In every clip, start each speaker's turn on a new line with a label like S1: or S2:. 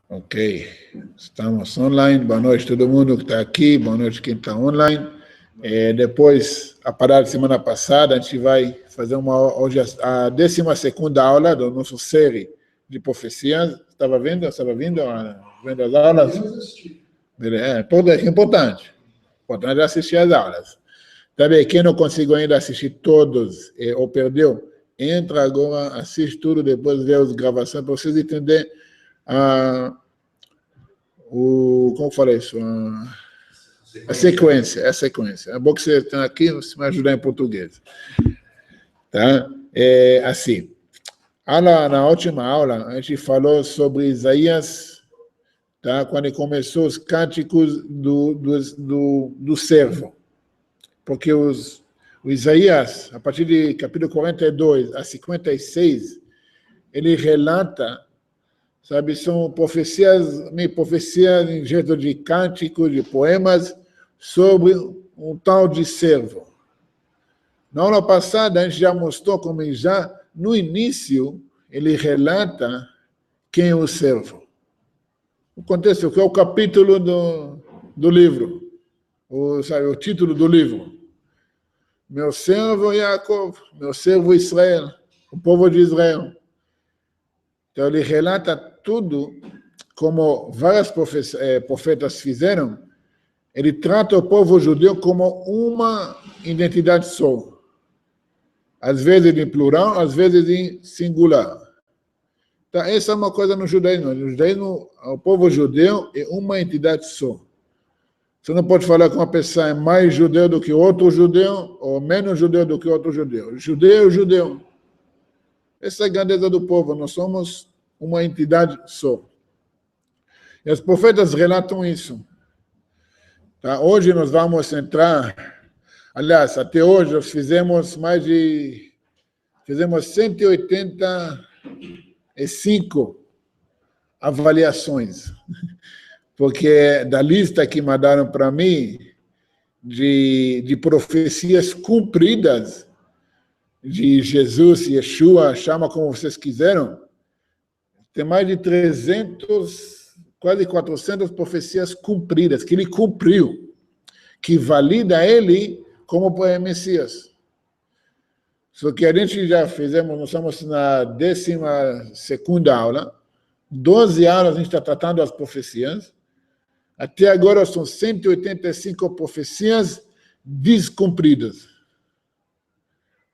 S1: Ok, estamos online. Boa noite a todo mundo que está aqui, boa noite quem está online. Depois, a parada da semana passada, a gente vai fazer hoje a 12ª aula da nossa série de profecias. Estava vendo? Estava vendo as aulas? É importante. Importante assistir as aulas. Também, quem não conseguiu ainda assistir todos ou perdeu, entra agora, assiste tudo, depois vê as gravações para vocês entenderem como eu falei isso? A sequência. É bom que você está aqui, você vai ajudar em português. Tá? Assim, na última aula, a gente falou sobre Isaías, tá? Quando ele começou os cânticos do servo. Porque o Isaías, a partir de capítulo 42 a 56, ele relata, sabe, são profecias em jeito de cânticos, de poemas, sobre um tal de servo. Na aula passada, a gente já mostrou como já, no início, ele relata quem é o servo. O contexto, que é o capítulo do livro, o título do livro. Meu servo Jacob, meu servo Israel, o povo de Israel. Então, ele relata tudo como vários profetas fizeram. Ele trata o povo judeu como uma identidade só. Às vezes em plural, às vezes em singular. Então, essa é uma coisa no judaísmo. No judaísmo, o povo judeu é uma entidade só. Você não pode falar que uma pessoa é mais judeu do que outro judeu, ou menos judeu do que outro judeu. Judeu é judeu. Essa é a grandeza do povo. Nós somos uma entidade só. E os profetas relatam isso. Tá? Hoje nós vamos entrar... Aliás, até hoje nós fizemos 185 avaliações. Porque da lista que mandaram para mim, de profecias cumpridas de Jesus, Yeshua, chama como vocês quiseram, tem mais de 300, quase 400 profecias cumpridas, que ele cumpriu, que valida ele como Messias. Só que a gente já fizemos, nós estamos na 12ª aula, 12 aulas a gente está tratando as profecias. Até agora são 185 profecias descumpridas.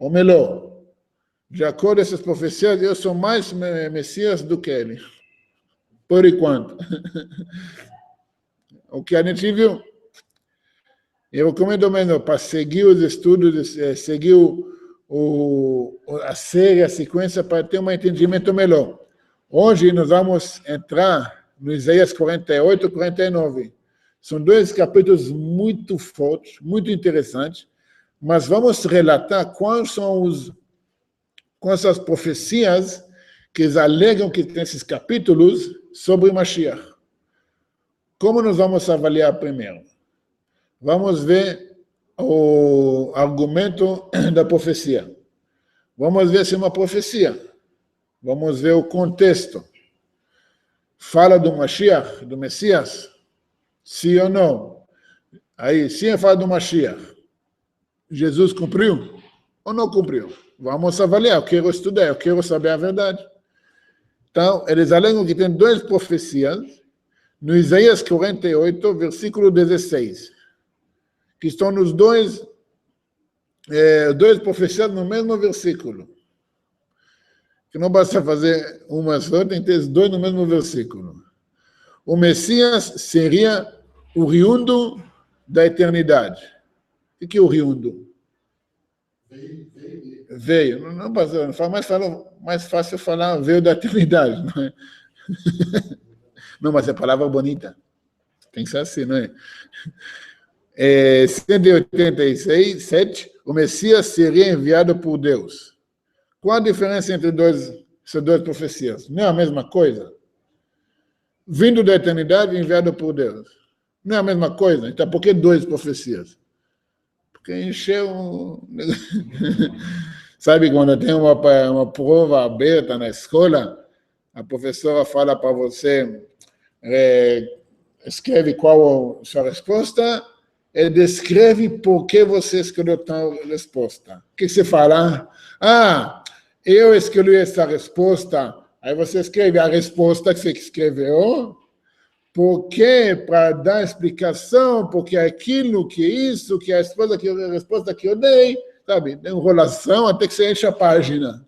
S1: Ou melhor, de acordo com essas profecias, eu sou mais Messias do que ele. Por enquanto. O que a gente viu. Eu recomendo mesmo para seguir os estudos, seguir a série, a sequência, para ter um entendimento melhor. Hoje nós vamos entrar no Isaías 48 e 49. São dois capítulos muito fortes, muito interessantes, mas vamos relatar quais são as profecias que eles alegam que tem esses capítulos sobre o Mashiach. Como nós vamos avaliar primeiro? Vamos ver o argumento da profecia. Vamos ver se é uma profecia. Vamos ver o contexto. Fala do Mashiach, do Messias? Sim ou não? Aí, sim, fala do Mashiach. Jesus cumpriu ou não cumpriu? Vamos avaliar, eu quero estudar, eu quero saber a verdade. Então, eles alegam que tem duas profecias, no Isaías 48, versículo 16, que estão nos dois profecias no mesmo versículo. Que não basta fazer uma só, tem que ter os dois no mesmo versículo. O Messias seria o oriundo da eternidade. O que é o oriundo? Veio. Não basta, mais fácil falar veio da eternidade, não é? Não, mas é palavra bonita. Tem que ser assim, não é? 186, o Messias seria enviado por Deus. Qual a diferença entre essas duas profecias? Não é a mesma coisa? Vindo da eternidade, enviado por Deus. Não é a mesma coisa? Então, por que duas profecias? Porque encheu... Sabe, quando tem uma prova aberta na escola, a professora fala para você, escreve qual a sua resposta e descreve por que você escolheu tal resposta. O que você fala? Ah, eu escolhi essa resposta. Aí você escreve a resposta que você escreveu, porque para dar explicação, porque aquilo, que isso, que a resposta que eu dei, sabe, enrolação até que você enche a página.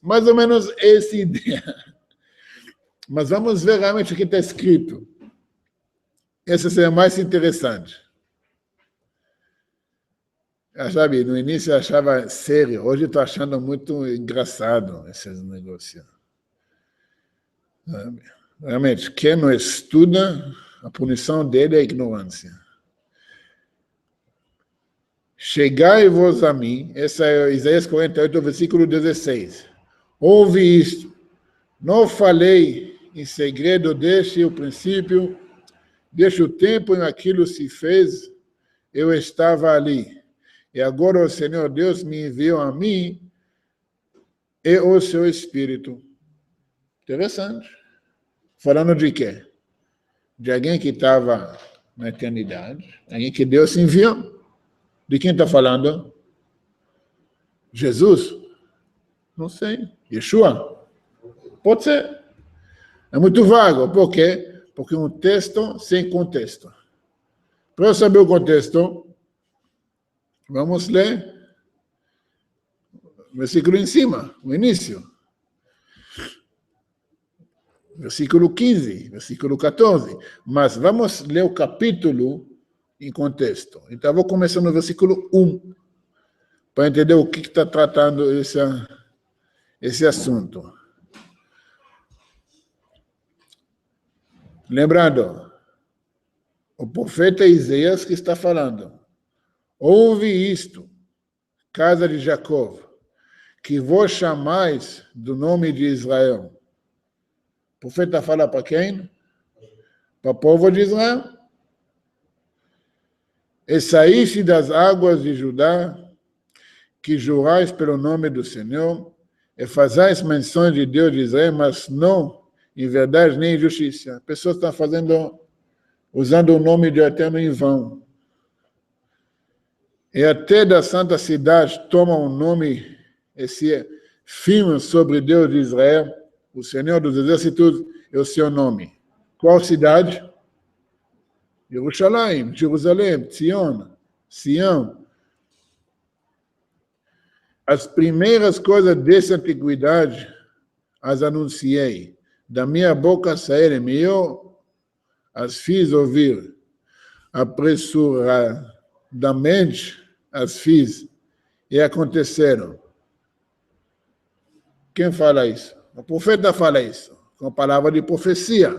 S1: Mais ou menos essa ideia. Mas vamos ver realmente o que está escrito. Essa seria mais interessante. Sabe, no início eu achava sério, hoje estou achando muito engraçado esses negócios. Sabe? Realmente, quem não estuda, a punição dele é a ignorância. Chegai-vos a mim, essa é Isaías 48, versículo 16. Ouve isto, não falei em segredo desde o princípio, desde o tempo em que aquilo se fez, eu estava ali. E agora o Senhor Deus me enviou a mim e o seu Espírito. Interessante. Falando de quê? De alguém que estava na eternidade, alguém que Deus enviou. De quem está falando? Jesus? Não sei. Yeshua? Pode ser. É muito vago. Por quê? Porque um texto sem contexto. Para eu saber o contexto, vamos ler o versículo em cima, o início. Versículo 15, versículo 14. Mas vamos ler o capítulo em contexto. Então, vou começar no versículo 1, para entender o que está tratando esse assunto. Lembrando, o profeta Isaías que está falando. Ouve isto, casa de Jacó, que vos chamais do nome de Israel. O profeta fala para quem? Para o povo de Israel. E saíste das águas de Judá, que jurais pelo nome do Senhor, e fazais menção de Deus de Israel, mas não em verdade nem em justiça. As pessoas estão usando o nome de Eterno em vão. E até da santa cidade tomam o nome, esse firme sobre Deus de Israel, o Senhor dos Exércitos é o seu nome. Qual cidade? Jerusalém, Sião. As primeiras coisas dessa antiguidade as anunciei. Da minha boca saíram, e eu as fiz ouvir. Apressuradamente as fiz e aconteceram. Quem fala isso? O profeta fala isso, com a palavra de profecia.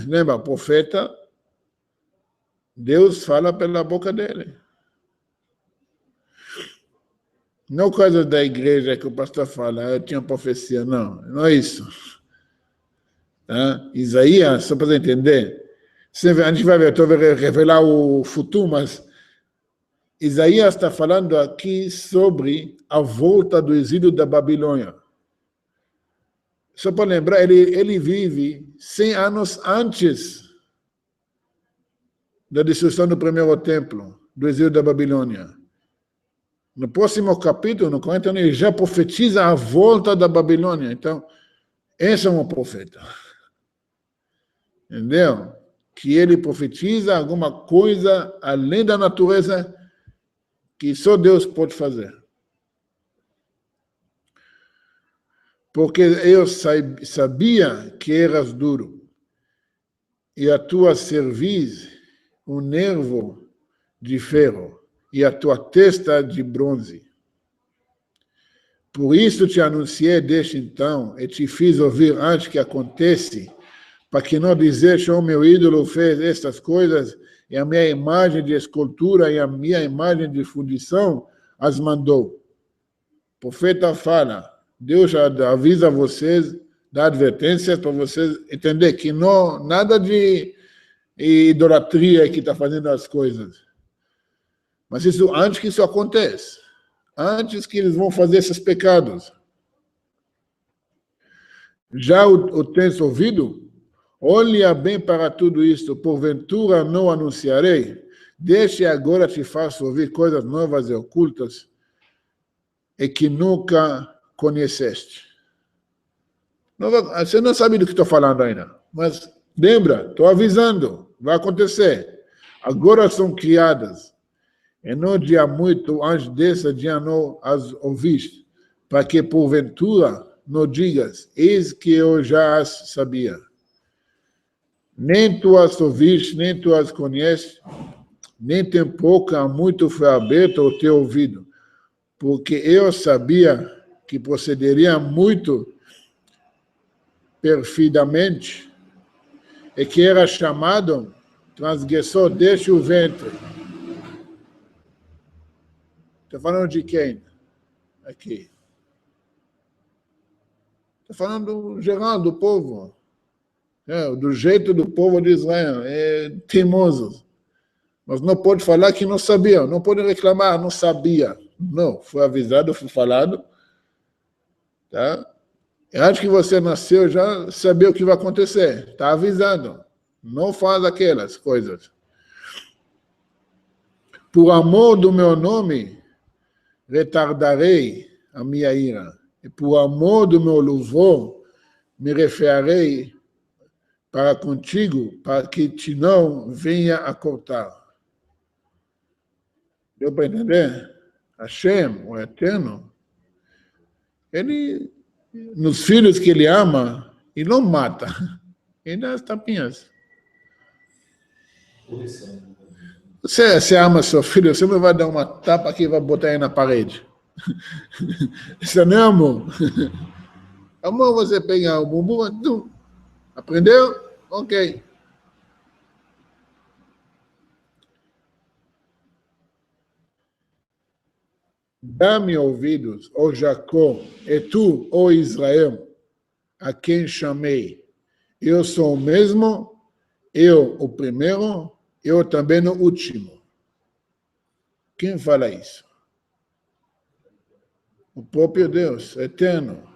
S1: Lembra, o profeta, Deus fala pela boca dele. Não coisa da igreja que o pastor fala, eu tinha profecia, não é isso. Tá? Isaías, só para entender, a gente vai ver, estou revelar o futuro, mas Isaías está falando aqui sobre a volta do exílio da Babilônia. Só para lembrar, ele vive 100 anos antes da destruição do primeiro templo, do exílio da Babilônia. No próximo capítulo, no 40, ele já profetiza a volta da Babilônia. Então, esse é um profeta. Entendeu? Que ele profetiza alguma coisa além da natureza que só Deus pode fazer. Porque eu sabia que eras duro, e a tua cerviz um nervo de ferro, e a tua testa de bronze. Por isso te anunciei desde então, e te fiz ouvir antes que aconteça, para que não dizeres, o meu ídolo fez estas coisas, e a minha imagem de escultura e a minha imagem de fundição as mandou. O profeta fala, Deus avisa vocês, dá advertências para vocês entender que não, nada de idolatria que está fazendo as coisas. Mas isso antes que isso aconteça, antes que eles vão fazer esses pecados. Já o tens ouvido? Olha bem para tudo isto, porventura não anunciarei? Deixe agora te faço ouvir coisas novas e ocultas e que nunca conheceste. Você não sabe do que estou falando ainda, mas lembra, estou avisando, vai acontecer. Agora são criadas, e não dia muito antes desse dia não as ouviste, para que porventura não digas, eis que eu já as sabia. Nem tu as ouviste, nem tu as conheces, nem tampouco há muito foi aberto o teu ouvido, porque eu sabia que procederia muito perfidamente e que era chamado transgressor desde o ventre. Estou falando de quem? Aqui. Estou falando do geral, do povo. Do jeito do povo de Israel. É teimoso. Mas não pode falar que não sabia. Não pode reclamar, não sabia. Não, foi avisado, foi falado. Tá? Antes que você nasceu, já sabia o que vai acontecer. Está avisado. Não faz aquelas coisas. Por amor do meu nome, retardarei a minha ira. E por amor do meu louvor, me referirei para contigo, para que te não venha a cortar. Deu para entender? Hashem, o Eterno, ele, nos filhos que ele ama, ele não mata. Ele dá as tapinhas. Você ama seu filho, você não vai dar uma tapa que vai botar ele na parede. Isso não é amor. Amor, você pega o bumbum, aprendeu? Ok. Dá-me ouvidos, ó Jacó, e tu, ó Israel, a quem chamei. Eu sou o mesmo, eu o primeiro, eu também o último. Quem fala isso? O próprio Deus, eterno,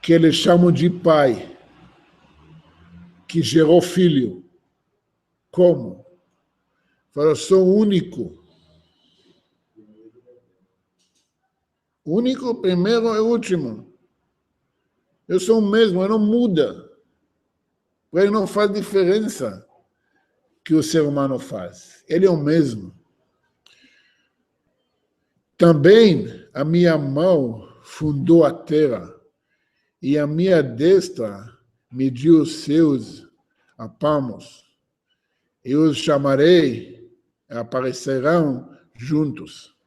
S1: que eles chamam de Pai, que gerou filho. Como? Fala, sou único. Único, primeiro e último. Eu sou o mesmo, eu não muda. Ele não faz diferença que o ser humano faz. Ele é o mesmo. Também a minha mão fundou a terra e a minha destra mediu os seus palmos. Eu os chamarei, aparecerão juntos.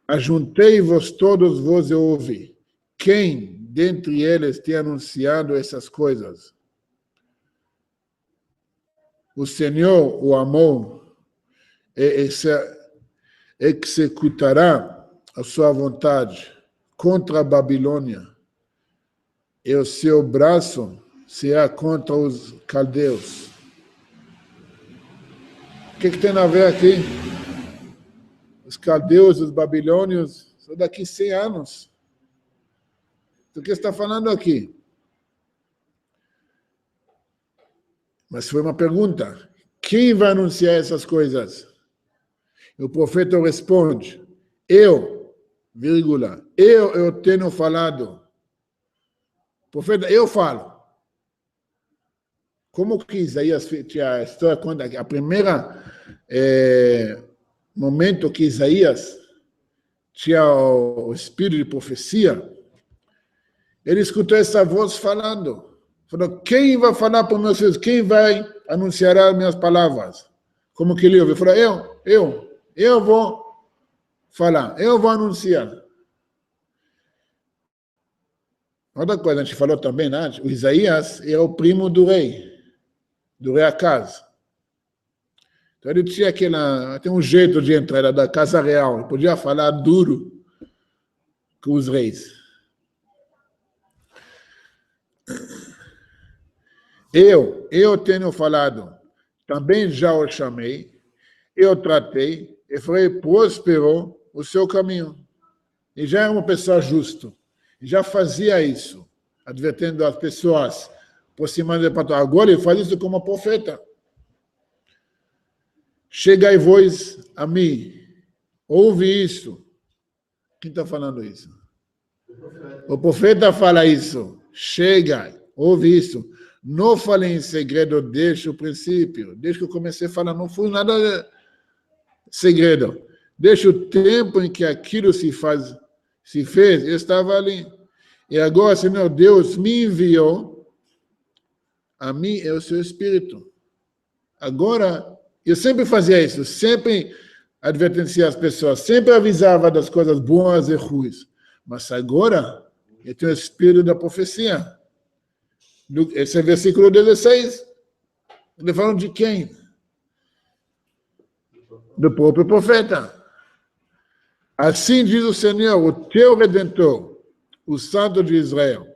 S1: Ajuntei-vos todos vos e ouvi. Quem dentre eles tem anunciado essas coisas? O Senhor o amou e executará a sua vontade contra a Babilônia, e o seu braço será contra os caldeus. O que tem a ver aqui? Os caldeus, os babilônios, são daqui 100 anos. Do que está falando aqui? Mas foi uma pergunta. Quem vai anunciar essas coisas? E o profeta responde, eu, vírgula, eu tenho falado. Profeta, eu falo. Como que Isaías tinha a história, quando a primeira momento que Isaías tinha o espírito de profecia, ele escutou essa voz falando. Falou, quem vai falar para os meus filhos? Quem vai anunciar as minhas palavras? Como que ele ouviu? Ele falou, eu vou falar, eu vou anunciar. Outra coisa, a gente falou também, né? O Isaías era o primo do rei Acaz. Então ele tinha tem um jeito de entrar da casa real, ele podia falar duro com os reis. Eu tenho falado, também já o chamei, eu tratei, e foi próspero o seu caminho. E já é uma pessoa justa. já fazia isso, advertendo as pessoas, aproximando do patrão. Agora ele faz isso como profeta. Chegai vós a mim, ouve isso. Quem está falando isso? O profeta fala isso. Chega, ouve isso. Não fale em segredo desde o princípio. Desde que eu comecei a falar, não foi nada segredo. Desde o tempo em que aquilo se fez, eu estava ali. E agora, Senhor Deus me enviou, a mim é o seu Espírito. Agora, eu sempre fazia isso, sempre advertencia as pessoas, sempre avisava das coisas boas e ruins. Mas agora, eu tenho o Espírito da profecia. Esse é versículo 16. Ele fala de quem? Do próprio profeta. Assim diz o Senhor, o teu Redentor, o Santo de Israel.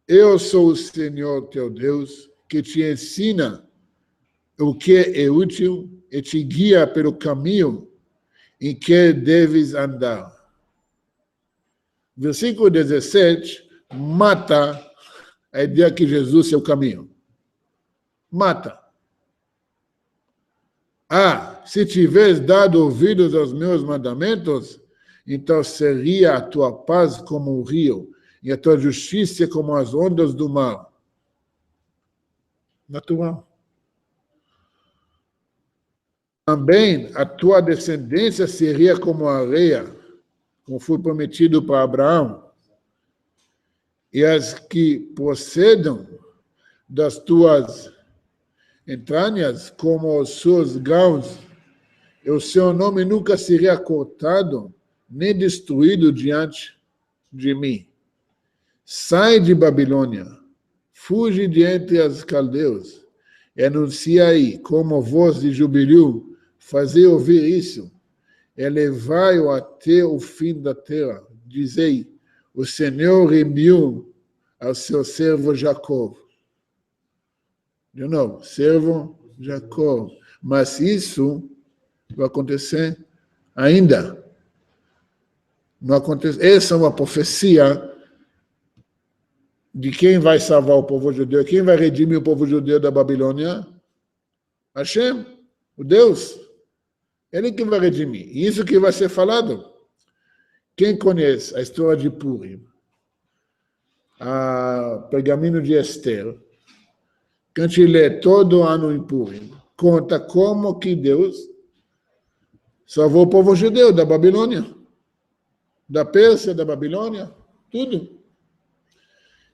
S1: Eu sou o Senhor teu Deus, que te ensina o que é útil e te guia pelo caminho em que deves andar. Versículo 17 mata a ideia que Jesus é o caminho. Mata. Se tiveres dado ouvidos aos meus mandamentos, então seria a tua paz como o rio, e a tua justiça como as ondas do mar. Natural. Também a tua descendência seria como a areia, como foi prometido para Abraão. E as que procedam das tuas entranhas, como os seus grãos, e o seu nome nunca seria cortado, nem destruído diante de mim. Sai de Babilônia, fuge de entre os caldeus, e anunciai como voz de júbilo, fazei ouvir isso, e levai-o até o fim da terra. Dizei, o Senhor remiu ao seu servo Jacó. De novo, servo Jacó. Mas isso vai acontecer ainda. Não acontece. Essa é uma profecia de quem vai salvar o povo judeu, quem vai redimir o povo judeu da Babilônia? Hashem, o Deus. Ele que vai redimir. Isso que vai ser falado. Quem conhece a história de Purim, o pergaminho de Esther, que a gente lê todo ano em Purim, conta como que Deus salvou o povo judeu da Babilônia, da Pérsia, da Babilônia, tudo.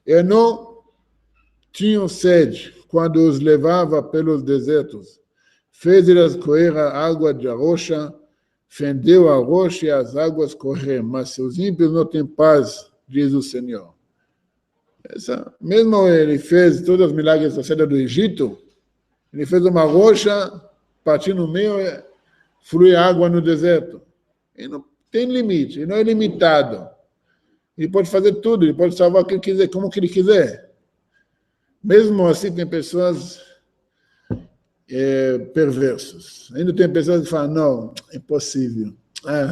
S1: E não tinham sede quando os levava pelos desertos. Fez-lhes correr a água da rocha, fendeu a rocha e as águas correram, mas seus ímpios não têm paz, diz o Senhor. Mesmo ele fez todos os milagres da saída do Egito, ele fez uma rocha, partiu no meio e flui água no deserto. Ele não tem limite, ele não é limitado. Ele pode fazer tudo, ele pode salvar o que ele quiser, como que ele quiser. Mesmo assim, tem pessoas perversos. Ainda tem pessoas que falam, não, é impossível.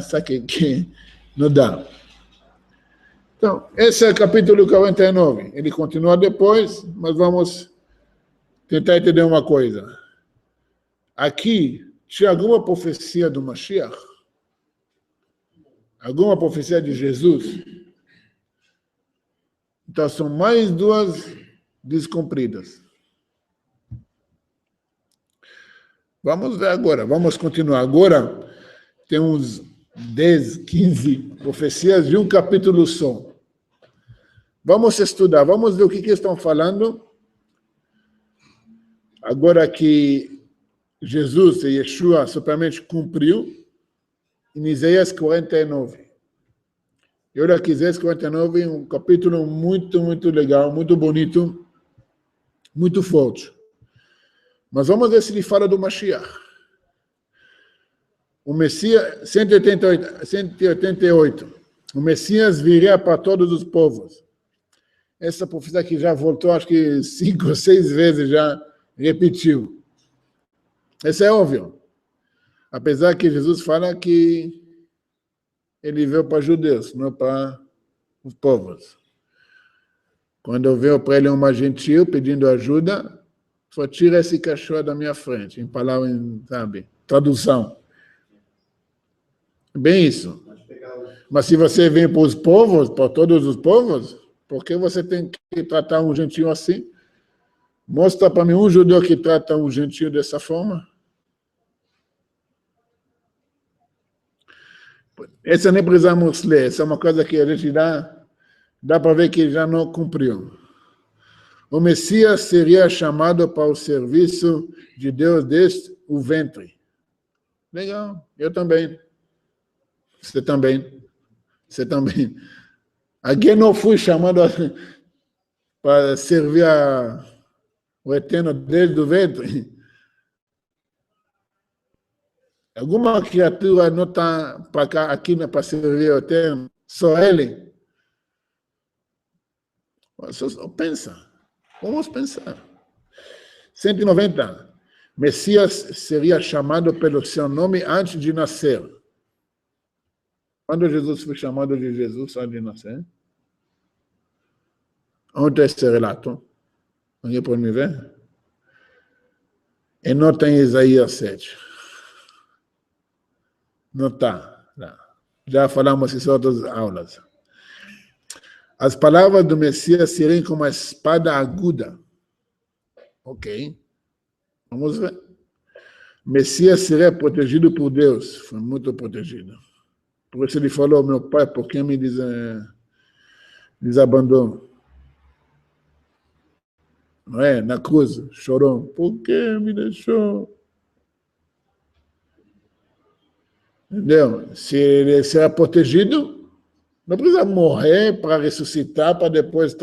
S1: Sabe que não dá. Então, esse é o capítulo 49. Ele continua depois, mas vamos tentar entender uma coisa. Aqui, tinha alguma profecia do Mashiach? Alguma profecia de Jesus? Então, são mais duas descumpridas. Vamos ver agora, vamos continuar. Agora, tem uns 10, 15 profecias de um capítulo só. Vamos estudar, vamos ver o que estão falando. Agora que Jesus e Yeshua supostamente cumpriu, em Isaías 49. E olha que Isaías 49 é um capítulo muito, muito legal, muito bonito, muito forte. Mas vamos ver se ele fala do Mashiach. O Messias, 188. O Messias viria para todos os povos. Essa profecia que já voltou, acho que 5 ou 6 vezes já repetiu. Isso é óbvio. Apesar que Jesus fala que ele veio para judeus, não para os povos. Quando veio para ele uma gentil pedindo ajuda, só tira esse cachorro da minha frente, em palavras, sabe, tradução. Bem isso. Mas se você vem para os povos, para todos os povos, por que você tem que tratar um gentil assim? Mostra para mim um judeu que trata um gentil dessa forma. Essa nem precisamos ler, essa é uma coisa que a gente dá para ver que já não cumpriu. O Messias seria chamado para o serviço de Deus desde o ventre. Legal, eu também. Você também. Você também. Alguém não foi chamado para servir o Eterno desde o ventre? Alguma criatura não está aqui para servir o Eterno? Só ele? Pensa. Vamos pensar. 190. Messias seria chamado pelo seu nome antes de nascer. Quando Jesus foi chamado de Jesus antes de nascer? Onde é esse relato? Alguém pode me ver? E não tem Isaías 7. Não está. Já falamos isso em outras aulas. As palavras do Messias seriam como uma espada aguda. Ok. Vamos ver. Messias seria protegido por Deus. Foi muito protegido. Por isso ele falou, meu pai, por que me desabandonou? Não é? Na cruz, chorou. Por que me deixou? Entendeu? Se ele será protegido, não precisa morrer para ressuscitar, para depois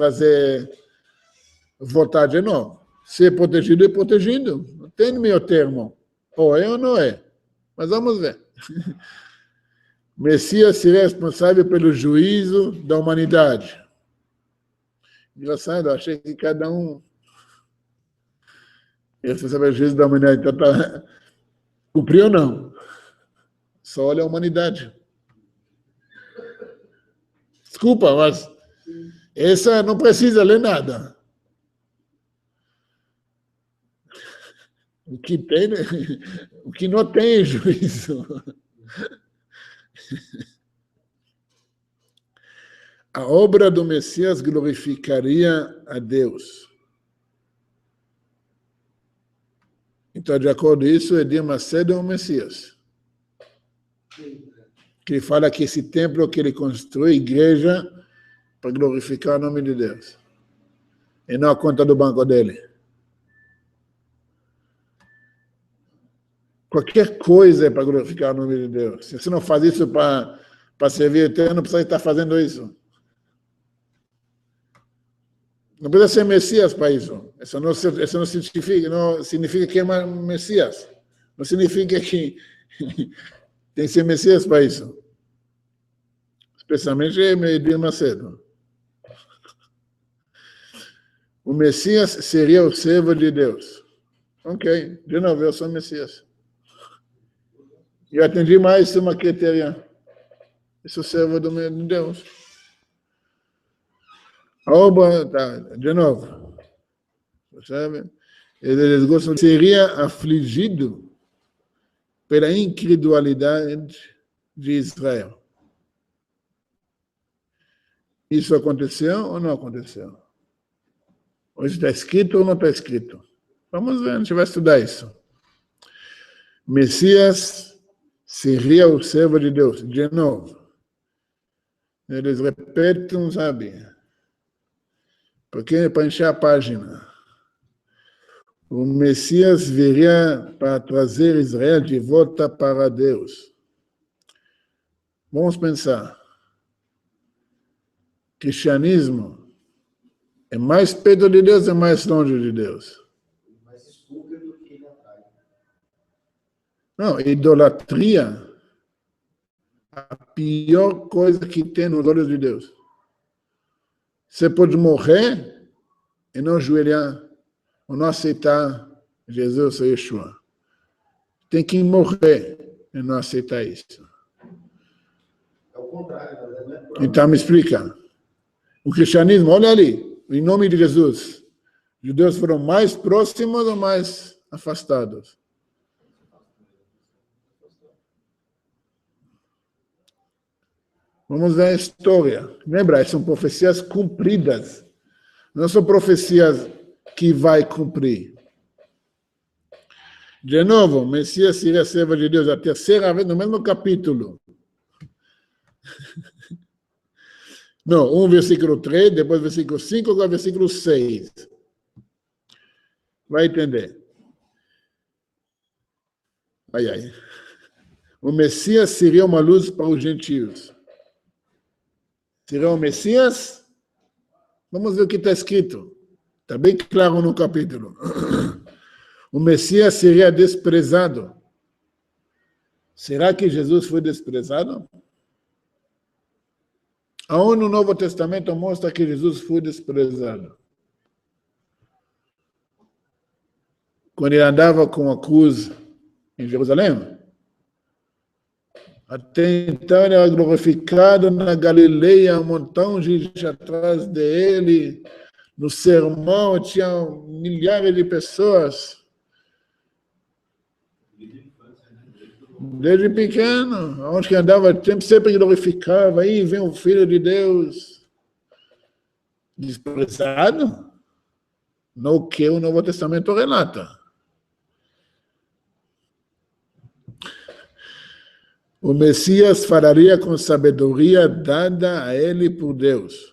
S1: voltar de novo. Se é protegido, é protegido. Não tem meio termo. Ou é ou não é. Mas vamos ver. Messias seria responsável pelo juízo da humanidade. Engraçado, achei que cada um é responsável pelo juízo da humanidade. Então, cumpriu ou não? Só olha a humanidade. Desculpa, mas essa não precisa ler nada. O que tem, o que não tem é juízo. A obra do Messias glorificaria a Deus. Então, de acordo com isso, Edir Macedo é o Messias. Que ele fala que esse templo que ele construiu, igreja, para glorificar o nome de Deus. E não a conta do banco dele. Qualquer coisa é para glorificar o nome de Deus. Se você não faz isso para servir o Eterno, não precisa estar fazendo isso. Não precisa ser Messias para isso. Isso não significa que é Messias. Não significa que tem que ser Messias para isso. Especialmente Edir Macedo. O Messias seria o servo de Deus. Ok, de novo, eu sou Messias. Eu atendi mais uma criteria. Eu sou servo de Deus. A obra, tá, de novo. Sabe? Eles gostam. Seria afligido pela incredulidade de Israel. Isso aconteceu ou não aconteceu? Hoje está escrito ou não está escrito? Vamos ver, a gente vai estudar isso. Messias seria o servo de Deus. De novo. Eles repetem, sabe? Porque para encher a página. O Messias viria para trazer Israel de volta para Deus. Vamos pensar. Cristianismo é mais perto de Deus ou mais longe de Deus?
S2: Mais estúpido do que ele atrai.
S1: Não, idolatria é a pior coisa que tem nos olhos de Deus. Você pode morrer e não ajoelhar, ou não aceitar Jesus ou Yeshua. Tem que morrer e não aceitar isso.
S2: É o contrário, né?
S1: Então me explica. O cristianismo, olha ali, em nome de Jesus, os judeus foram mais próximos ou mais afastados? Vamos ver a história. Lembra, são profecias cumpridas. Não são profecias que vai cumprir. De novo, o Messias seria servo de Deus a terceira vez no mesmo capítulo. Não, versículo 3, depois versículo 5, agora versículo 6. Vai entender. Ai, ai. O Messias seria uma luz para os gentios. Seria o Messias? Vamos ver o que está escrito. Está bem claro no capítulo. O Messias seria desprezado. Será que Jesus foi desprezado? Aonde no Novo Testamento mostra que Jesus foi desprezado? Quando ele andava com a cruz em Jerusalém. Até então ele era glorificado na Galileia, um montão de gente atrás dele. No sermão tinha milhares de pessoas. Desde pequeno, onde que andava, sempre glorificava. Aí vem o Filho de Deus. Desprezado? No que o Novo Testamento relata. O Messias falaria com sabedoria dada a ele por Deus.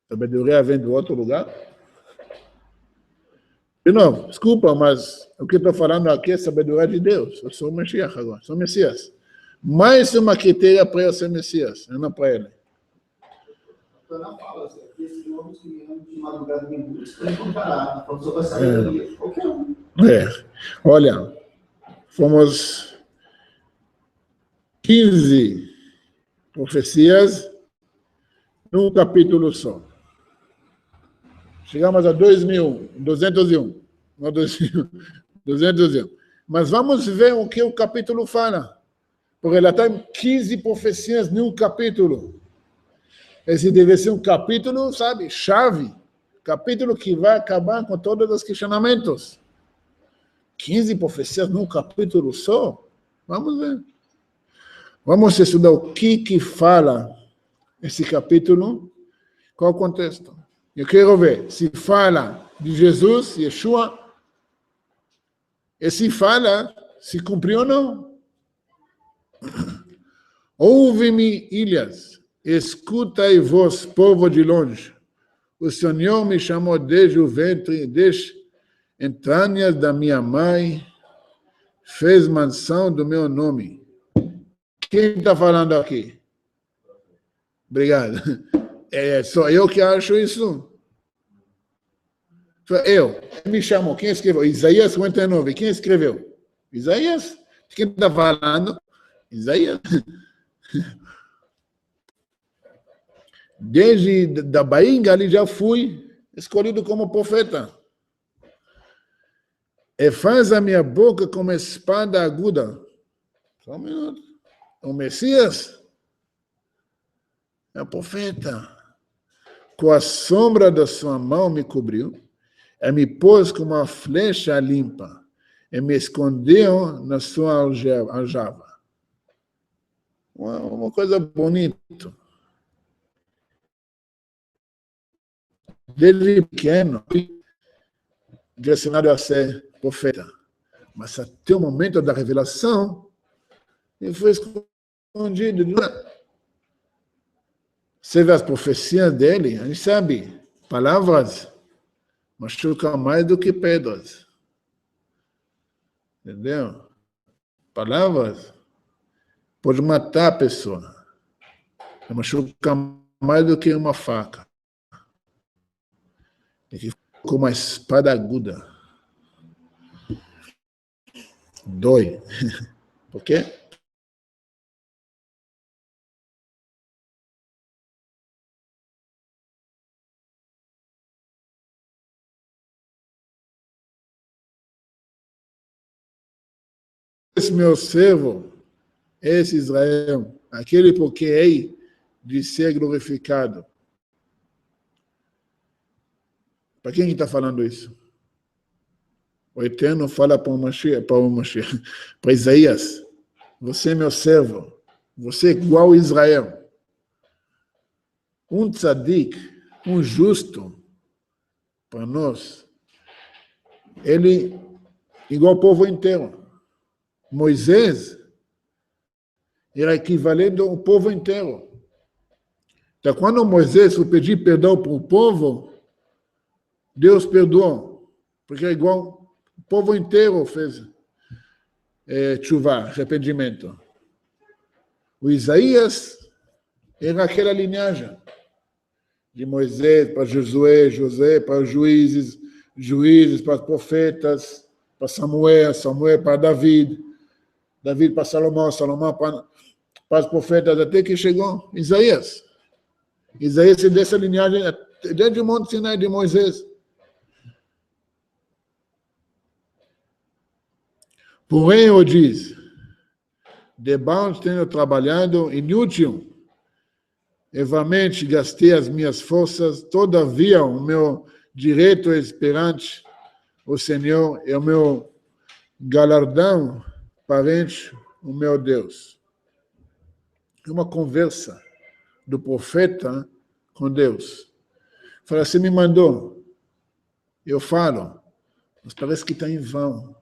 S1: Sabedoria vem do outro lugar? De novo, desculpa, mas o que estou falando aqui é sabedoria de Deus. Eu sou o Messias agora, sou o Messias. Mais uma critéria para eu ser Messias, não para ele.
S2: Ana fala, esses homens que vieram de madrugada em busca, não encontrará. A pessoa vai saber qualquer um.
S1: Olha, fomos 15 profecias num capítulo só. Chegamos a 2.201. Não 201. Mas vamos ver o que o capítulo fala. Por relatar 15 profecias num capítulo. Esse deve ser um capítulo, sabe, chave. Capítulo que vai acabar com todos os questionamentos. 15 profecias num capítulo só? Vamos ver. Vamos estudar o que fala esse capítulo. Qual o contexto? Eu quero ver se fala de Jesus, Yeshua, e se fala se cumpriu ou não. Ouve-me, ilhas, escutai vós, povo de longe. O Senhor me chamou desde o ventre, desde entranhas da minha mãe, fez mansão do meu nome. Quem está falando aqui? Obrigado. É só eu que acho isso? Eu. Me chamou. Quem escreveu? Isaías 59. Quem escreveu? Isaías. Quem está falando? Isaías. Desde da Bainga ali já fui escolhido como profeta. E faz a minha boca como espada aguda. Só um minuto. O Messias é o profeta. Com a sombra da sua mão me cobriu, e me pôs como uma flecha limpa, e me escondeu na sua aljava. Uma coisa bonita. Desde pequeno, direcionado a ser profeta. Mas até o momento da revelação, ele foi escondido. Você vê as profecias dele, a gente sabe, palavras machucam mais do que pedras. Entendeu? Palavras pode matar a pessoa. Machuca mais do que uma faca. Com uma espada aguda. Dói. Por quê? Esse meu servo, esse Israel, aquele por quem de ser glorificado. Para quem está falando isso? O Eterno fala para para Isaías, você é meu servo, você é igual a Israel. Um tzadik, um justo, para nós, ele igual ao povo inteiro. Moisés era equivalente ao povo inteiro. Então, quando Moisés foi pedir perdão para o povo, Deus perdoou, porque é igual o povo inteiro fez tshuva, arrependimento. O Isaías era aquela linhagem de Moisés para Josué, José para juízes, juízes para profetas, para Samuel, Samuel para David, David para Salomão, Salomão para os profetas, até que chegou Isaías. Isaías é dessa linhagem, desde o Monte Sinai de Moisés. Porém, eu diz, debaixo tenho trabalhado inútil, evamente gastei as minhas forças, todavia o meu direito é perante o Senhor e o meu galardão perante o meu Deus. É uma conversa do profeta com Deus. Fala, você me mandou, eu falo, mas parece que está em vão.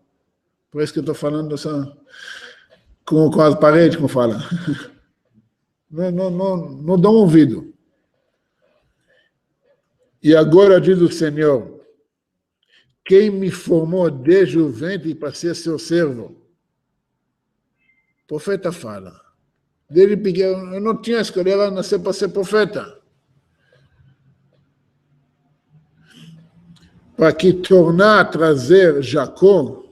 S1: Parece que eu estou falando com as paredes, como fala. Não dão ouvido. E agora diz o Senhor, quem me formou desde o ventre para ser seu servo? O profeta fala. Desde pequeno, eu não tinha escolhido a nascer para ser profeta. Para que tornar a trazer Jacó,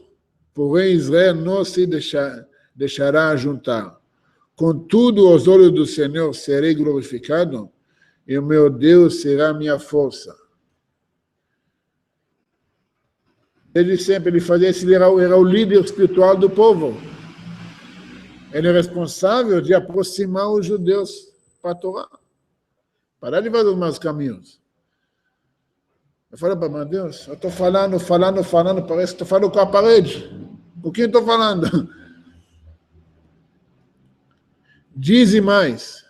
S1: porém Israel não se deixará juntar. Contudo, aos olhos do Senhor serei glorificado, e o meu Deus será minha força. Desde sempre ele fazia isso, ele era o líder espiritual do povo. Ele é responsável de aproximar os judeus para a Torá. Parar de fazer os meus caminhos. Eu falei para meu Deus, eu estou falando, parece que estou falando com a parede. Com quem estou falando? Dize mais,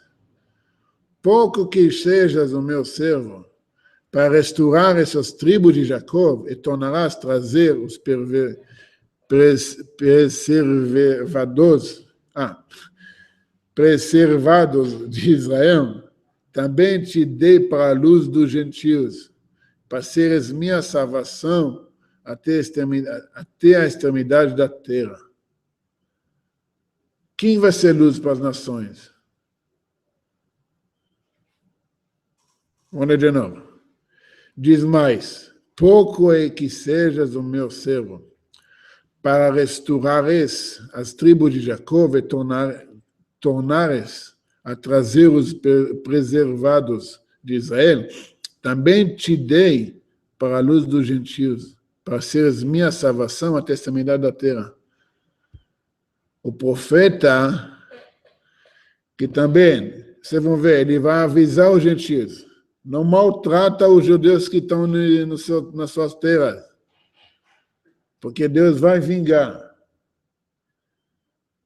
S1: pouco que sejas o meu servo, para restaurar essas tribos de Jacó, e tornarás trazer os preservados de Israel, também te dei para a luz dos gentios, para seres minha salvação até a extremidade da terra. Quem vai ser luz para as nações? Vamos ler de novo. Diz mais, pouco é que sejas o meu servo, para restaurares as tribos de Jacó e tornares a trazer os preservados de Israel, também te dei para a luz dos gentios, para seres minha salvação até a extremidade da terra. O profeta, que também, vocês vão ver, ele vai avisar os gentios, não maltrata os judeus que estão nas suas terras, porque Deus vai vingar.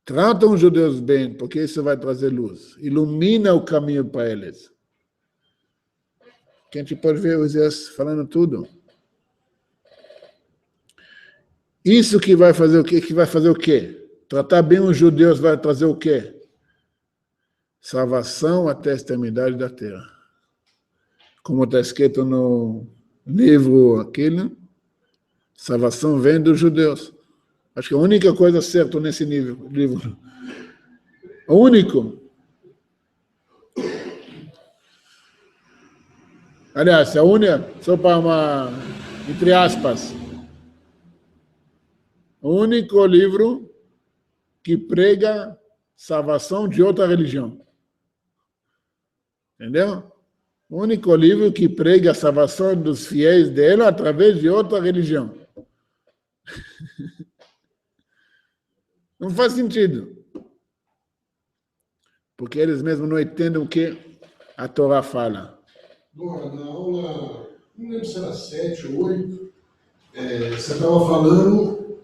S1: Tratam os judeus bem, porque isso vai trazer luz. Ilumina o caminho para eles. Que a gente pode ver os Isaías falando tudo. Isso que vai fazer o quê? Que vai fazer o quê? Tratar bem os judeus vai trazer o quê? Salvação até a extremidade da terra. Como está escrito no livro aquele, salvação vem dos judeus. Acho que a única coisa certa nesse livro. O único. Aliás, a única, só para uma, entre aspas, o único livro que prega salvação de outra religião. Entendeu? O único livro que prega a salvação dos fiéis dele através de outra religião. Não faz sentido. Porque eles mesmos não entendem o que a Torá fala?
S3: Dora, na aula, não lembro se era 7 ou 8, você estava falando,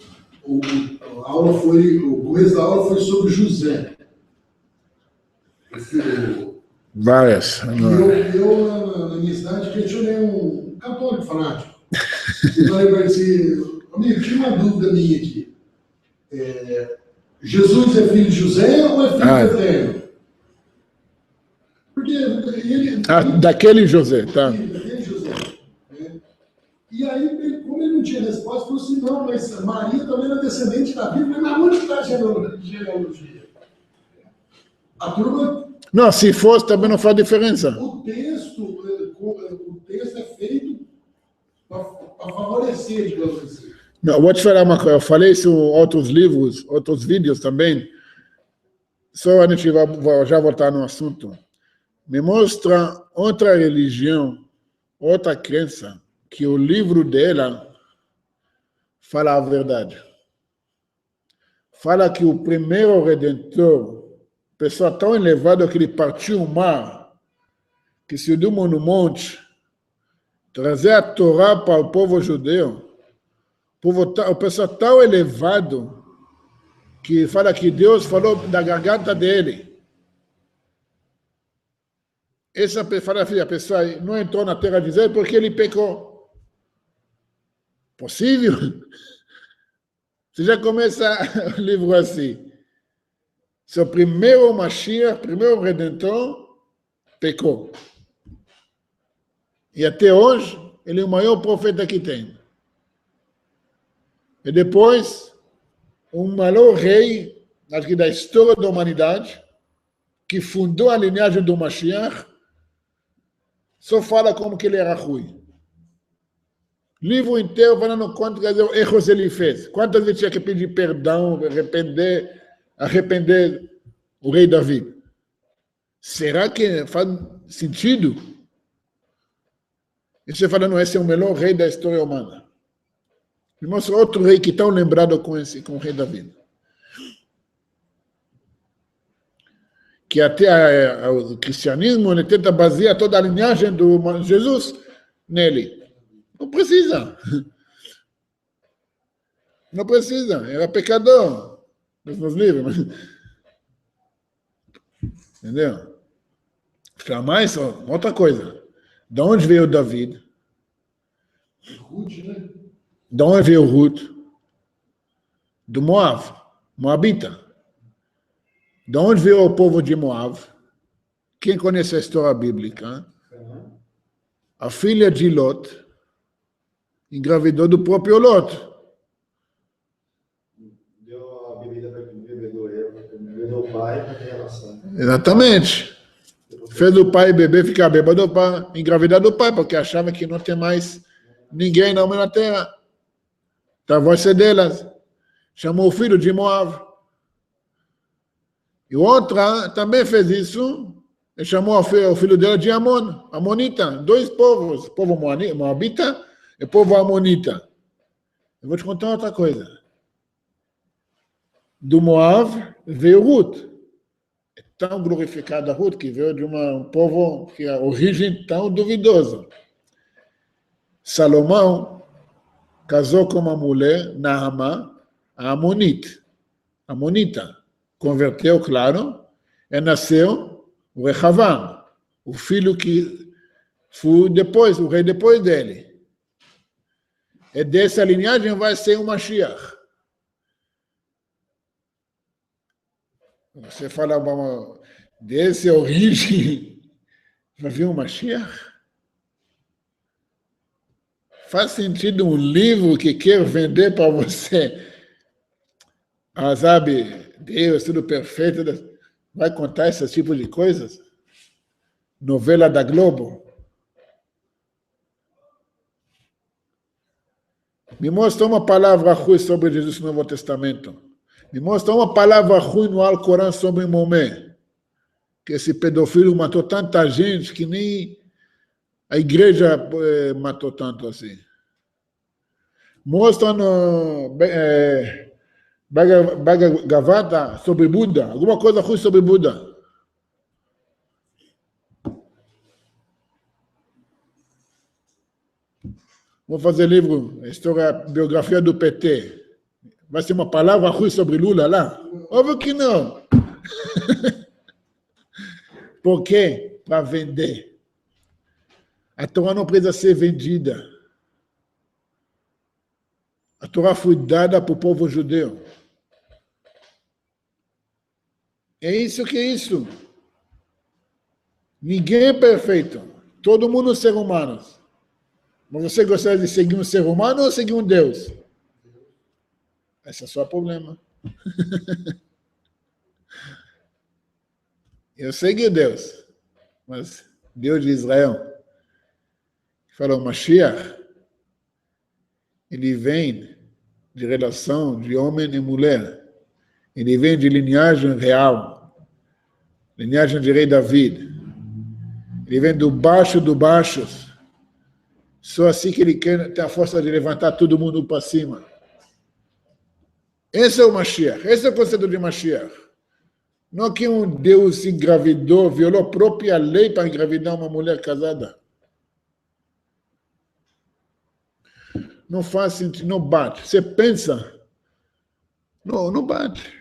S3: a aula foi, o começo da aula foi sobre José.
S1: Várias.
S3: E eu na minha cidade, questionei um católico fanático. Eu falei para ele assim, amigo, tinha uma dúvida minha aqui. Jesus é filho de José ou é filho do Eterno? Porque ele...
S1: daquele José, tá?
S3: Daquele José. E aí, como ele não tinha resposta, falou assim, não, mas Maria também era descendente da Bíblia, mas onde está a genealogia? A turma...
S1: Não, se fosse, também não faz diferença.
S3: O texto é feito para favorecer, digamos assim.
S1: Não, vou te falar uma coisa. Eu falei isso em outros livros, outros vídeos também. Só a gente vai já voltar no assunto. Me mostra outra religião, outra crença, que o livro dela fala a verdade. Fala que o primeiro Redentor, pessoa tão elevada que ele partiu o mar, que subiu no monte, trazer a Torá para o povo judeu, o pessoal tão elevado que fala que Deus falou da garganta dele. Essa a pessoa não entrou na terra de Israel porque ele pecou. Possível? Você já começa o livro assim. Seu primeiro Mashiach, primeiro Redentor, pecou. E até hoje, ele é o maior profeta que tem. E depois, um maior rei, acho que da história da humanidade, que fundou a linhagem do Mashiach, só fala como que ele era ruim. Livro inteiro falando quantos erros ele fez. Quantas vezes tinha que pedir perdão, arrepender o rei Davi. Será que faz sentido? E você fala, não, esse é o melhor rei da história humana. Me mostra outro rei que tão lembrado com o rei Davi. Que até o cristianismo ele tenta basear toda a linhagem do Jesus nele. Não precisa. Não precisa. Era pecador. Nos livros. Entendeu? Jamais, outra coisa. De onde veio David? De onde veio Ruth? Do Moab. Moabita. De onde veio o povo de Moab? Quem conhece a história bíblica? A filha de Lot engravidou do próprio Lot.
S2: Deu a bebida para bebedou o pai para ter relação.
S1: Exatamente. Fez o pai beber, ficar bêbado para engravidar do pai, porque achava que não tem mais ninguém na terra. Então vai ser delas. Chamou o filho de Moab. E outra também fez isso. E chamou o filho dela de Amon, Amonita. Dois povos, povo Moabita e povo Amonita. Eu vou te contar outra coisa. Do Moab veio Ruth. É tão glorificada Ruth que veio de um povo que a origem tão duvidosa. Salomão casou com uma mulher, Naamá, a Amonita. Converteu, claro, e nasceu o Rehavam, o filho que foi depois, o rei depois dele. E dessa linhagem vai ser o Mashiach. Você fala, dessa origem, vai vir o Mashiach? Faz sentido um livro que quer vender para você, sabe, Deus, tudo perfeito, vai contar esse tipo de coisas? Novela da Globo? Me mostra uma palavra ruim sobre Jesus no Novo Testamento. Me mostra uma palavra ruim no Alcorão sobre Maomé. Que esse pedófilo matou tanta gente que nem a igreja matou tanto assim. Mostra no Bhagavata sobre Buda. Alguma coisa ruim sobre Buda. Vou fazer livro, história, biografia do PT. Vai ser uma palavra ruim sobre Lula lá? Óbvio que não. Por quê? Para vender. A Torá não precisa ser vendida. A Torá foi dada para o povo judeu. É isso que é isso. Ninguém é perfeito. Todo mundo é ser humano. Mas você gostaria de seguir um ser humano ou seguir um Deus? Esse é só o problema. Eu segui Deus. Mas Deus de Israel falou, Mashiach, ele vem de relação de homem e mulher. Ele vem de linhagem real. Linhagem de rei David. Ele vem do baixo do baixos. Só assim que ele tem a força de levantar todo mundo para cima. Esse é o Mashiach. Esse é o conceito de Mashiach. Não que um Deus engravidou, violou a própria lei para engravidar uma mulher casada. Não faz sentido, não bate. Você pensa, não bate.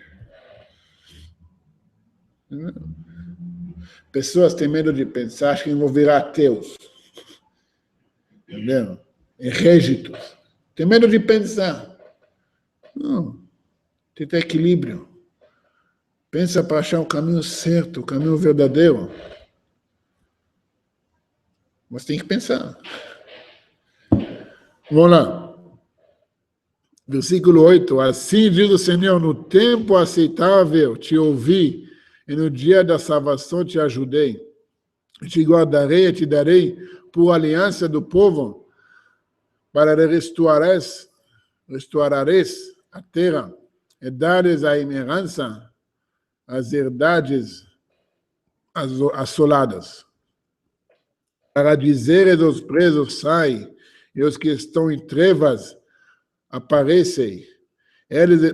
S1: Pessoas têm medo de pensar, acham que vão virar ateus. Entendeu? Erégitos. Tem medo de pensar. Não. Tem que ter equilíbrio. Pensa para achar o caminho certo, o caminho verdadeiro. Mas tem que pensar. Vamos lá. Versículo 8. Assim diz o Senhor, no tempo aceitável te ouvi, e no dia da salvação te ajudei. Te guardarei e te darei por aliança do povo, para restaurares a terra e dares a herança as herdades assoladas. Para dizeres aos presos, sai, e os que estão em trevas, aparecem. Eles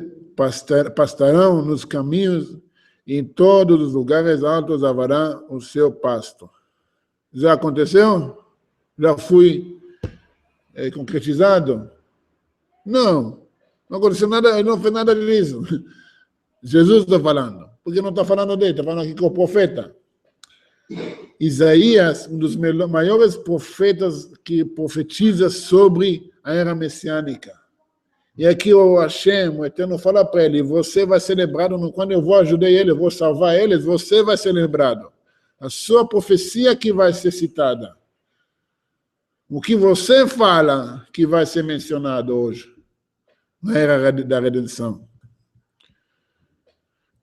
S1: pastarão nos caminhos, e em todos os lugares altos haverá o seu pasto. Já aconteceu? Já fui concretizado? Não aconteceu nada, ele não fez nada disso. Jesus está falando. Porque não está falando dele, está falando aqui com o profeta. Isaías, um dos maiores profetas que profetiza sobre a era messiânica. E aqui o Hashem, o Eterno, fala para ele, você vai ser lembrado, quando eu vou ajudar ele, eu vou salvar eles, você vai ser lembrado. A sua profecia que vai ser citada. O que você fala que vai ser mencionado hoje, na era da redenção.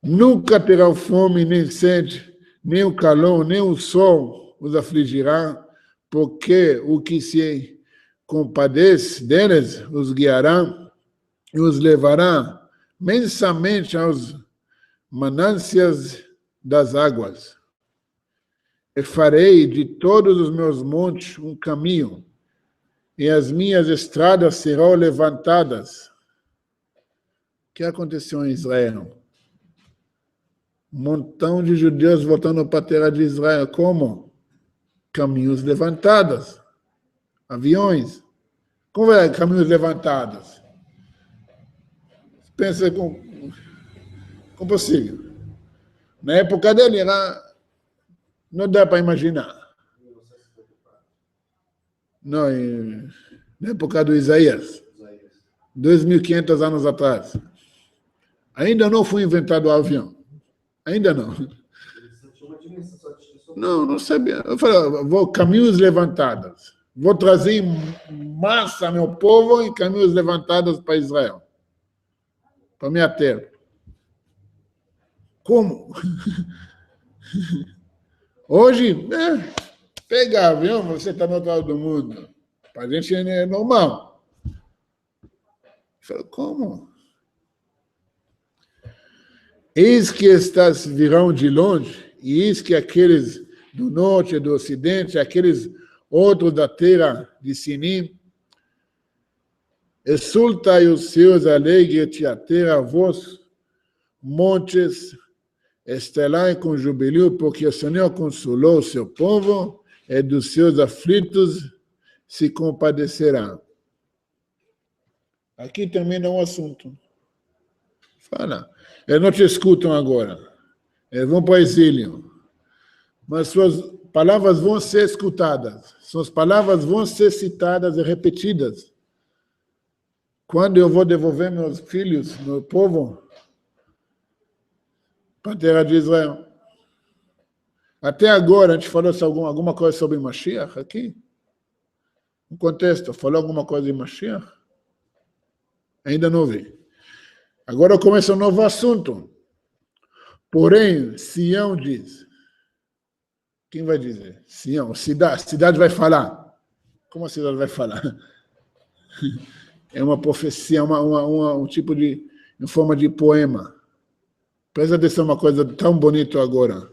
S1: Nunca terá fome, nem sede, nem o calor, nem o sol os afligirá, porque o que se compadece deles os guiará e os levará mensamente aos mananciais das águas. E farei de todos os meus montes um caminho, e as minhas estradas serão levantadas. O que aconteceu em Israel? Um montão de judeus voltando para a terra de Israel. Como? Caminhos levantados. Aviões. Como é caminhos levantados? Pensa como possível. Na época dele, não dá para imaginar. Não, na época do Isaías. 2.500 anos atrás. Ainda não foi inventado o avião. Ainda não. Não sabia. Eu falei, vou caminhos levantados. Vou trazer massa meu povo em caminhos levantados para Israel. Para minha terra. Como? Hoje, pega avião, você está no outro lado do mundo. Para a gente é normal. Eu falei, como? Eis que estas virão de longe, e eis que aqueles do norte e do ocidente, aqueles outros da terra de Sinim, exultai os seus, alegre-te a terra, vós, montes, estelai com júbilo, porque o Senhor consolou o seu povo, e dos seus aflitos se compadecerá. Aqui termina um assunto. Fala. Eles não te escutam agora. Eles vão para o exílio. Mas suas palavras vão ser escutadas. Suas palavras vão ser citadas e repetidas. Quando eu vou devolver meus filhos, meu povo, para a terra de Israel. Até agora, a gente falou alguma coisa sobre Mashiach aqui? No contexto, falou alguma coisa de Mashiach? Ainda não vi. Agora começa um novo assunto. Porém, Sião diz. Quem vai dizer? Sião. Cidade vai falar. Como a cidade vai falar? É uma profecia, um tipo de... em forma de poema. Presta atenção, uma coisa tão bonita agora.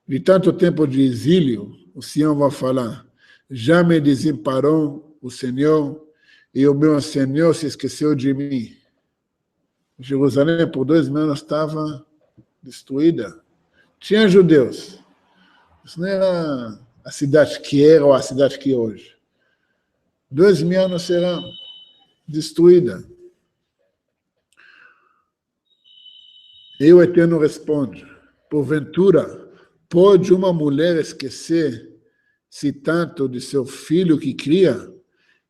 S1: De tanto tempo de exílio, o Sião vai falar: já me desamparou o Senhor, e o meu Senhor se esqueceu de mim. Jerusalém, por 2 anos, estava destruída. Tinha judeus. Isso não era a cidade que era ou a cidade que é hoje. 2 anos será destruída. E o Eterno responde: porventura, pode uma mulher esquecer-se tanto de seu filho que cria,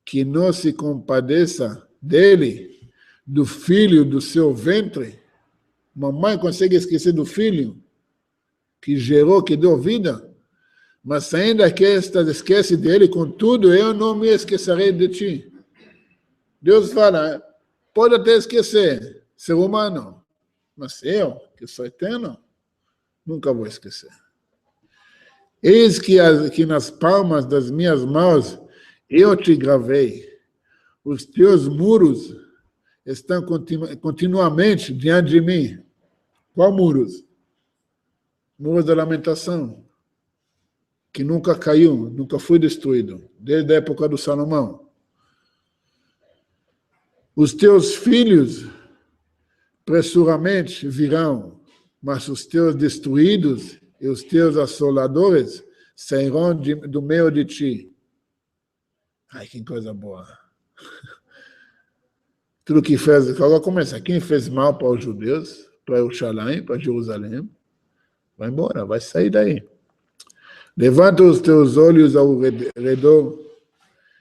S1: que não se compadeça dele, do filho do seu ventre? Mamãe consegue esquecer do filho que gerou, que deu vida? Mas ainda que esta esquece dele, contudo, eu não me esquecerei de ti. Deus fala, pode até esquecer, ser humano, mas eu, que sou eterno, nunca vou esquecer. Eis que nas palmas das minhas mãos eu te gravei. Os teus muros estão continuamente diante de mim. Qual muros? Muros da lamentação, que nunca caiu, nunca foi destruído, desde a época do Salomão. Os teus filhos pressuramente virão, mas os teus destruídos e os teus assoladores sairão do meio de ti. Ai, que coisa boa. Tudo que fez, agora começa, quem fez mal para os judeus, para Jerusalém, para Jerusalém, vai embora, vai sair daí. Levanta os teus olhos ao redor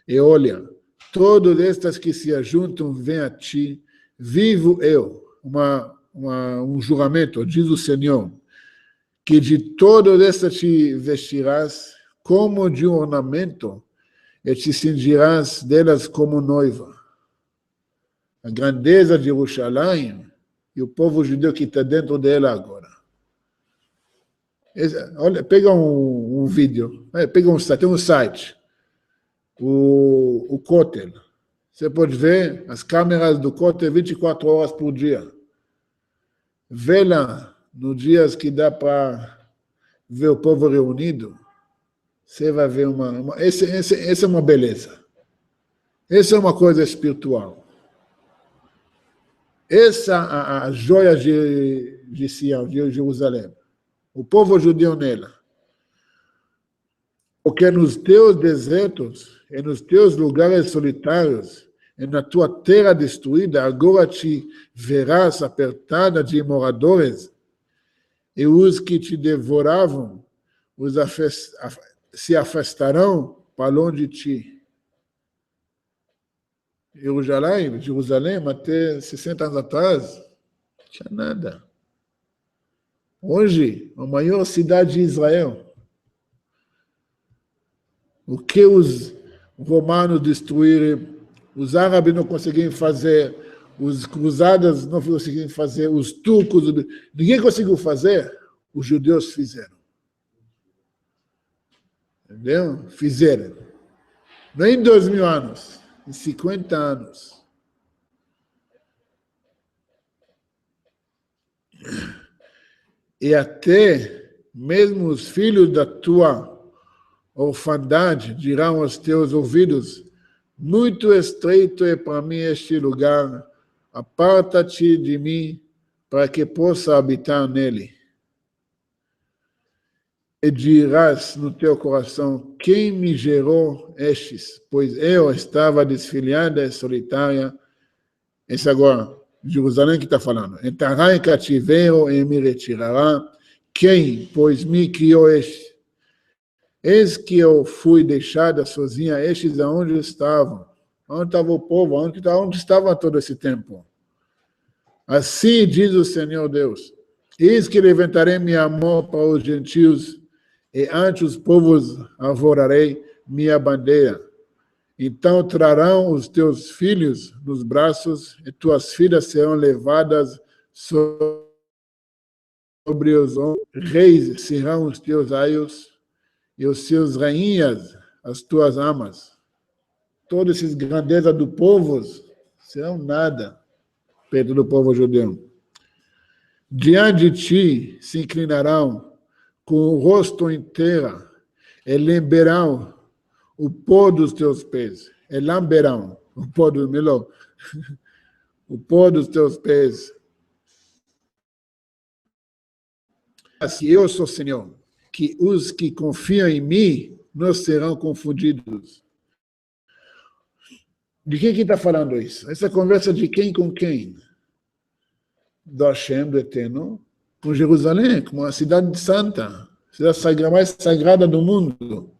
S1: e olha, todas estas que se ajuntam vêm a ti, vivo eu, um juramento, diz o Senhor, que de todas estas te vestirás como de um ornamento e te cingirás delas como noiva. A grandeza de Jerusalém e o povo judeu que está dentro dela agora. Olha, pega um vídeo, tem um site, o Kotel. Você pode ver as câmeras do Kotel 24 horas por dia. Vê lá, nos dias que dá para ver o povo reunido, você vai ver essa é uma beleza. Essa é uma coisa espiritual. Essa a joia de Sião, de Jerusalém. O povo judeu nela. Porque nos teus desertos e nos teus lugares solitários e na tua terra destruída, agora te verás apertada de moradores, e os que te devoravam se afastarão para longe de ti. Jerusalém, até 60 anos atrás, não tinha nada. Hoje, a maior cidade de Israel. O que os romanos destruíram, os árabes não conseguiam fazer, os cruzadas não conseguiam fazer, os turcos, ninguém conseguiu fazer, os judeus fizeram. Entendeu? Fizeram. Não em 2000 anos, em 50 anos. E até mesmo os filhos da tua orfandade dirão aos teus ouvidos, muito estreito é para mim este lugar, aparta-te de mim para que possa habitar nele. e dirás no teu coração, quem me gerou estes? Pois eu estava desfilhada e solitária. Esse agora, Jerusalém que está falando. Entrará em cativeiro e me retirará. Quem, pois, me criou este? Eis que eu fui deixada sozinha, estes aonde estavam? Onde estava o povo? Onde estava todo esse tempo? Assim diz o Senhor Deus. Eis que levantarei minha mão para os gentios, e ante os povos arvorarei minha bandeira. Então trarão os teus filhos nos braços, e tuas filhas serão levadas sobre os ombros. Reis serão os teus aios, e os seus rainhas as tuas amas. Todas essas grandezas do povo serão nada perto do povo judeu. Diante de ti se inclinarão com o rosto inteiro e lamberão o pó dos teus pés. E lamberão o pó do melhor, o pó dos teus pés. Assim eu sou o Senhor, que os que confiam em mim não serão confundidos. De quem que está falando isso? Essa conversa de quem com quem? Do Hashem, do Eterno, com Jerusalém, como a cidade santa, a cidade mais sagrada do mundo.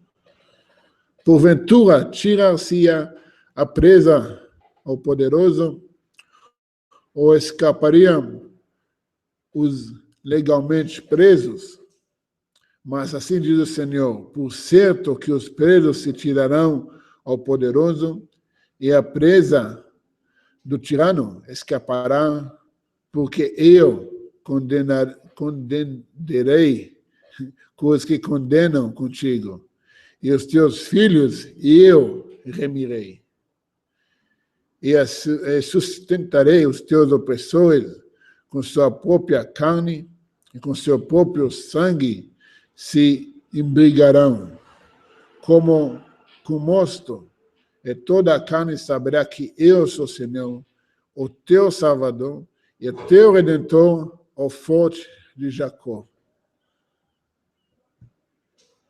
S1: Porventura, tirar-se-ia a presa ao poderoso, ou escapariam os legalmente presos? Mas assim diz o Senhor, por certo que os presos se tirarão ao poderoso, e a presa do tirano escapará, porque eu condenarei com os que condenam contigo, e os teus filhos eu remirei. E sustentarei os teus opressores com sua própria carne, e com seu próprio sangue se embrigarão, como com mosto, e toda a carne saberá que eu sou o Senhor, o teu Salvador, e o teu Redentor, o forte de Jacó.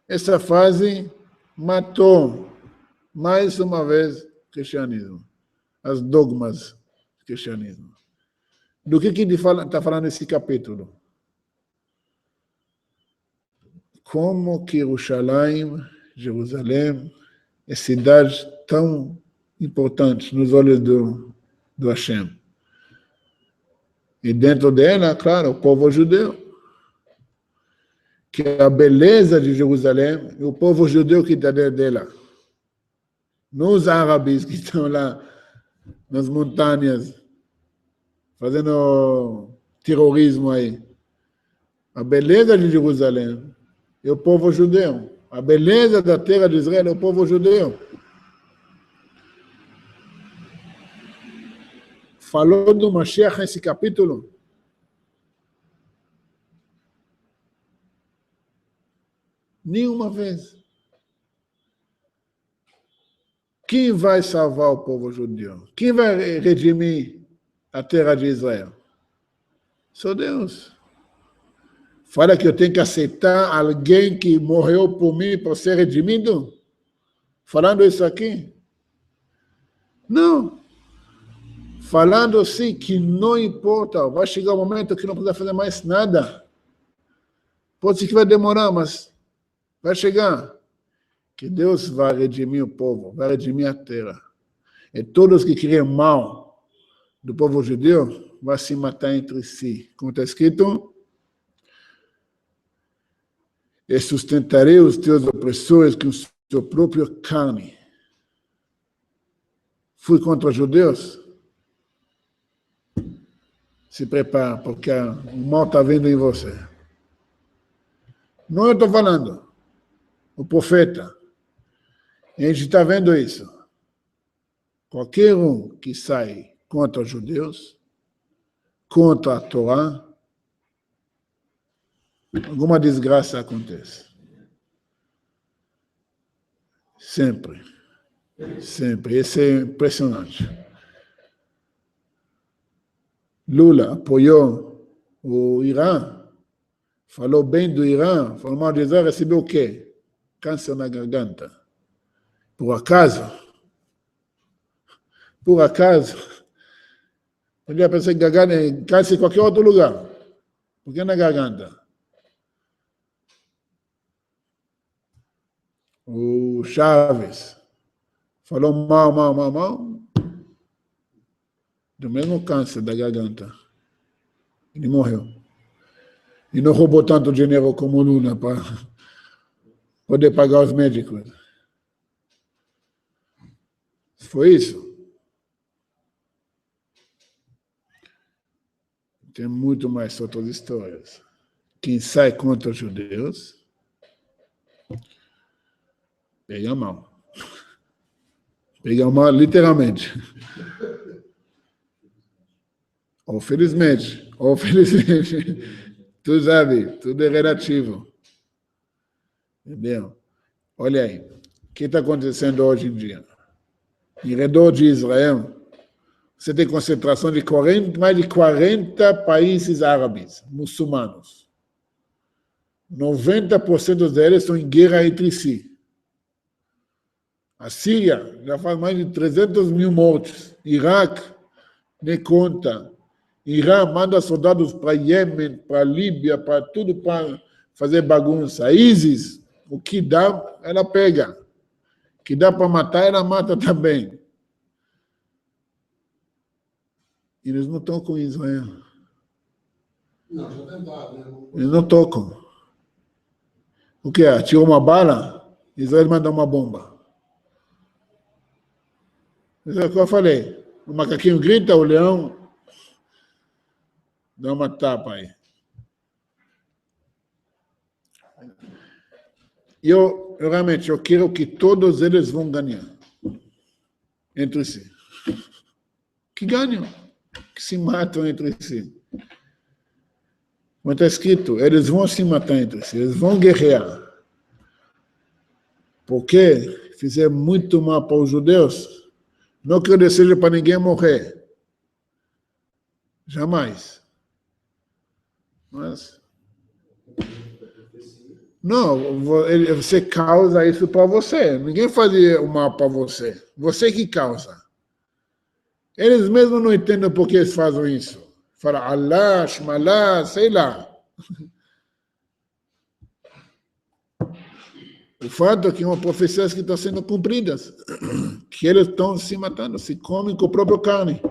S1: Essa frase matou, mais uma vez, o cristianismo, as dogmas do cristianismo. Do que ele está falando nesse capítulo? Como que Jerusalém, é cidade tão importante nos olhos do Hashem. E dentro dela, claro, o povo judeu. Que a beleza de Jerusalém é o povo judeu que está dentro dela. Não os árabes que estão lá nas montanhas fazendo terrorismo aí. A beleza de Jerusalém é o povo judeu. A beleza da terra de Israel é o povo judeu. Falou do Mashiach nesse capítulo? Nenhuma vez. Quem vai salvar o povo judeu? Quem vai redimir a terra de Israel? Só Deus. Fala que eu tenho que aceitar alguém que morreu por mim para ser redimido? Falando isso aqui? Não. Falando assim que não importa, vai chegar um momento que não precisa fazer mais nada. Pode ser que vai demorar, mas vai chegar. Que Deus vai redimir o povo, vai redimir a terra. E todos que querem mal do povo judeu vão se matar entre si. Como está escrito? E sustentarei os teus opressores com sua própria carne. Fui contra os judeus? Se prepara, porque o mal está vindo em você. Não eu estou falando. O profeta. E a gente está vendo isso. Qualquer um que sai contra os judeus, contra a Torá, alguma desgraça acontece. Sempre. Sempre. Isso é impressionante. Lula apoiou o Irã falou bem do Irã, falou mal de Israel, recebeu o quê? Câncer na garganta. Por acaso? Por acaso? Podia pensar que câncer em qualquer outro lugar. Por que na garganta? O Chaves falou mal do mesmo câncer da garganta. Ele morreu. E não roubou tanto dinheiro como Lula para poder pagar os médicos. Foi isso. Tem muito mais outras histórias. Quem sai contra os judeus pega mal. Pega mal literalmente. Ou felizmente. Tu sabe, tudo é relativo. Entendeu? Olha aí, o que está acontecendo hoje em dia? Em redor de Israel, você tem concentração de mais de 40 países árabes, muçulmanos. 90% deles estão em guerra entre si. A Síria já faz mais de 300 mil mortos. Iraque, nem conta. Irã manda soldados para Iêmen, para Líbia, para tudo para fazer bagunça. A ISIS, o que dá, ela pega. O que dá para matar, ela mata também. Eles não estão com Israel.
S3: Não, já tentaram, né?
S1: Eles não tocam. O que é? Atirou uma bala, Israel manda uma bomba. Isso é o que eu falei. O macaquinho grita, o leão dá uma tapa aí. Eu realmente quero que todos eles vão ganhar entre si. Que ganham, que se matam entre si. Como está escrito, eles vão se matar entre si, eles vão guerrear. Porque fizeram muito mal para os judeus. Não que eu deseje para ninguém morrer. Jamais. Mas não, você causa isso para você. Ninguém faz o mal para você. Você que causa. Eles mesmos não entendem por que eles fazem isso. Fala Allah, Shmallah, sei lá. O fato é que é uma profecia que está sendo cumprida. Que eles estão se matando, se comem com a própria carne.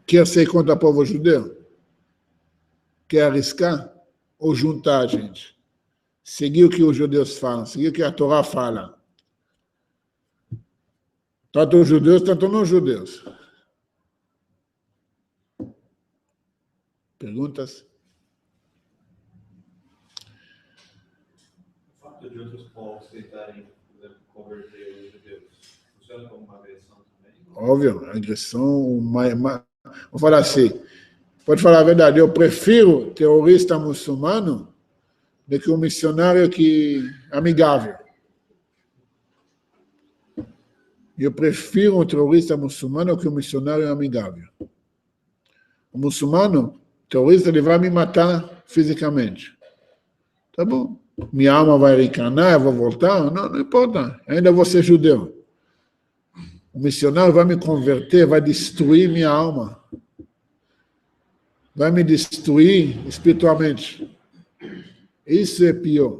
S1: Quer ser contra o povo judeu? Quer arriscar? Ou juntar a gente? Seguir o que os judeus falam, seguir o que a Torá fala. Tanto os judeus, tanto não os judeus. Perguntas?
S4: O fato de outros povos tentarem, por exemplo, converter os judeus, funciona como uma agressão também?
S1: Óbvio, agressão. Vou falar assim, pode falar a verdade, eu prefiro terrorista muçulmano do que um missionário amigável. Eu prefiro um terrorista muçulmano do que um missionário amigável. O muçulmano, terrorista, ele vai me matar fisicamente. Tá bom. Minha alma vai reencarnar, eu vou voltar? Não importa. Ainda vou ser judeu. O missionário vai me converter, vai destruir minha alma. Vai me destruir espiritualmente. Isso é pior.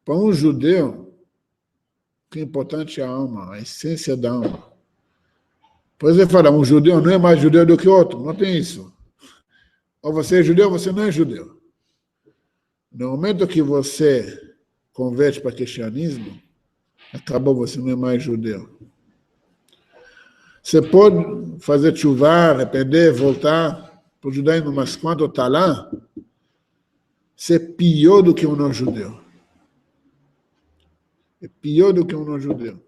S1: Para um judeu, o que é importante é a alma, a essência da alma. Por exemplo, fala, um judeu não é mais judeu do que outro. Não tem isso. Ou você é judeu ou você não é judeu. No momento que você converte para o cristianismo, acabou, você não é mais judeu. Você pode fazer chuva, arrepender, voltar para o judaísmo, mas quando está lá, você é pior do que um não-judeu. É pior do que um não-judeu.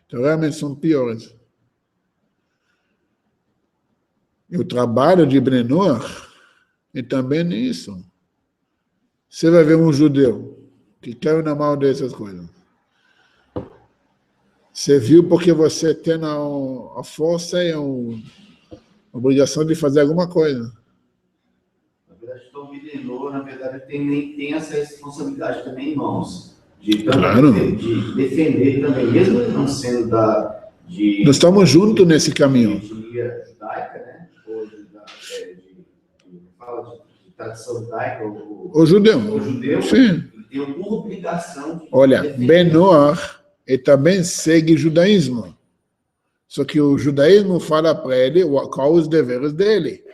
S1: Então, realmente são piores. E o trabalho de Bnei Noach é também nisso. Você vai ver um judeu que caiu na mão dessas coisas. Você viu porque você tem a força e a obrigação de fazer alguma coisa.
S2: Na verdade, Tom Bidenor, na verdade, tem essa responsabilidade também em mãos. De defender também, mesmo não sendo
S1: Nós estamos juntos nesse caminho.
S2: De judaica, né? Ou de tradição judaica.
S1: O judeu. Sim.
S2: Ele tem uma obrigação de
S1: Olha,
S2: defender.
S1: Ben-Noach, ele também segue judaísmo. Só que o judaísmo fala para ele quais os deveres dele.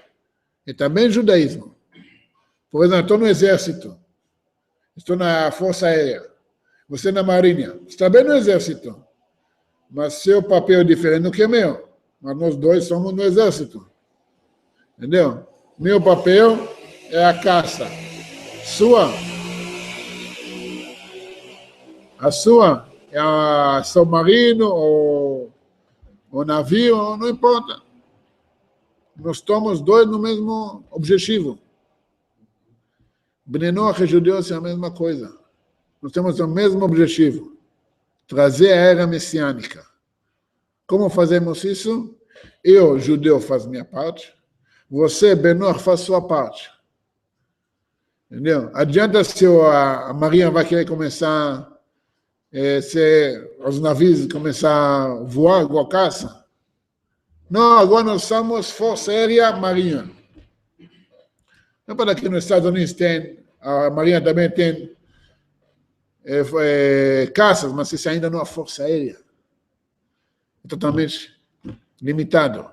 S1: E também judaísmo. Por exemplo, estou no exército. Estou na força aérea. Você na marinha. Está bem no exército. Mas seu papel é diferente do que meu. Mas nós dois somos no exército. Entendeu? Meu papel é a caça. A sua é a submarino ou navio, não importa. Nós estamos dois no mesmo objetivo. Ben-Noach e judeus é a mesma coisa. Nós temos o mesmo objetivo. Trazer a era messiânica. Como fazemos isso? Eu, judeu, faço minha parte. Você, Ben-Noach, faz sua parte. Entendeu? Adianta se a marinha vai querer começar, se os navios começar a voar igual caça. Não, agora nós somos Força Aérea Marinha. Não para que nos Estados Unidos tem, a marinha também tem caças, mas isso ainda não é Força Aérea. É totalmente limitado.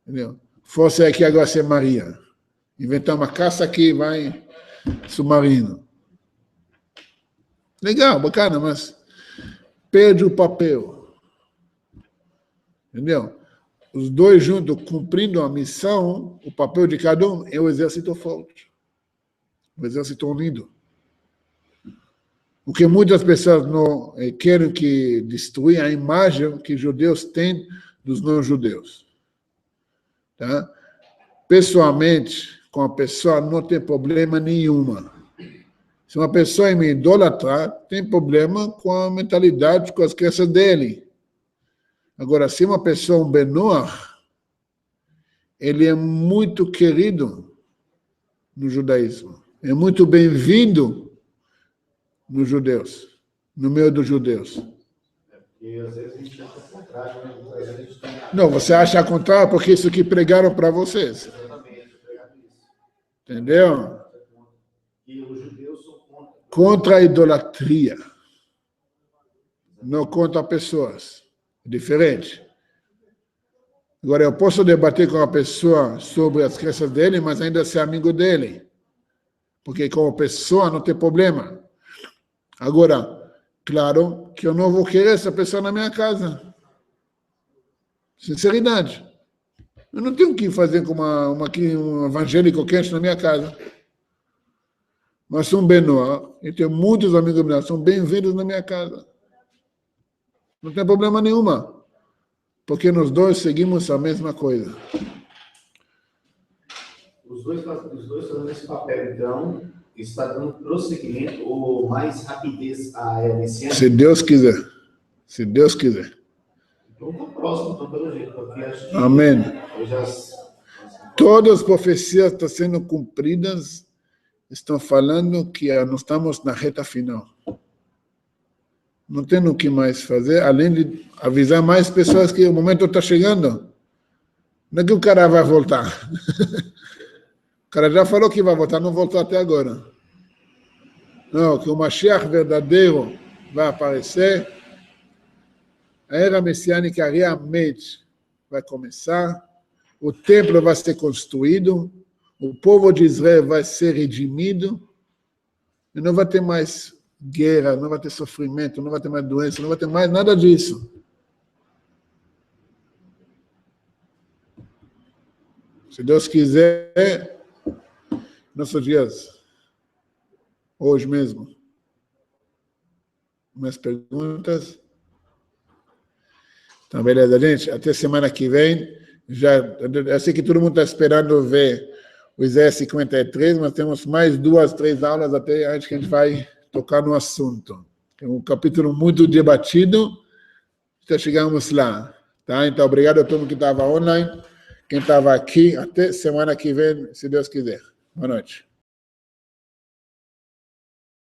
S1: Entendeu? Força Aérea que agora é marinha. Inventar uma caça que vai submarino. Legal, bacana, mas perde o papel. Entendeu? Os dois juntos, cumprindo a missão, o papel de cada um é o exército forte. O exército unido. O que muitas pessoas não querem que destruir a imagem que judeus têm dos não-judeus. Tá? Pessoalmente, com a pessoa não tem problema nenhuma. Se uma pessoa me idolatrar, tem problema com a mentalidade, com as crenças dele. Agora, se uma pessoa, um Ben-Noach, ele é muito querido no judaísmo. É muito bem-vindo nos judeus, no meio dos judeus.
S2: E às vezes a gente acha o contrário, né?
S1: Não, você acha o contrário porque isso que pregaram para vocês.
S2: Exatamente, pregaram isso.
S1: Entendeu?
S2: E os judeus são
S1: contra a idolatria. Não contra pessoas. É diferente. Agora, eu posso debater com a pessoa sobre as crenças dele, mas ainda ser amigo dele. Porque como pessoa não tem problema. Agora, claro que eu não vou querer essa pessoa na minha casa. Sinceridade. Eu não tenho que fazer com um evangélico quente na minha casa. Mas sou um Ben-Noach, e tenho muitos amigos meus, são bem-vindos na minha casa. Não tem problema nenhuma. Porque nós dois seguimos a mesma coisa.
S2: Os dois fazendo esse papel, então, está dando prosseguimento ou mais rapidez à era messiânica?
S1: Se Deus quiser. Se Deus quiser.
S2: Então, no próximo, então, pelo jeito, porque acho que
S1: Amém.
S2: eu
S1: Todas as profecias estão sendo cumpridas, estão falando que nós estamos na reta final. Não tem o que mais fazer, além de avisar mais pessoas que o momento está chegando. Não é que o cara vai voltar. O cara já falou que vai voltar, não voltou até agora. Não, que o Mashiach verdadeiro vai aparecer. A era messiânica realmente vai começar. O templo vai ser construído. O povo de Israel vai ser redimido. E não vai ter mais guerra, não vai ter sofrimento, não vai ter mais doença, não vai ter mais nada disso. Se Deus quiser, nossos dias, hoje mesmo. Mais perguntas? Então, beleza, gente? Até semana que vem. Eu sei que todo mundo está esperando ver o Isaías 53, mas temos mais 2, 3 aulas até antes que a gente vai tocar no assunto. É um capítulo muito debatido, chegamos lá. Tá? Então, obrigado a todo mundo que estava online. Quem estava aqui, até semana que vem, se Deus quiser. Boa noite.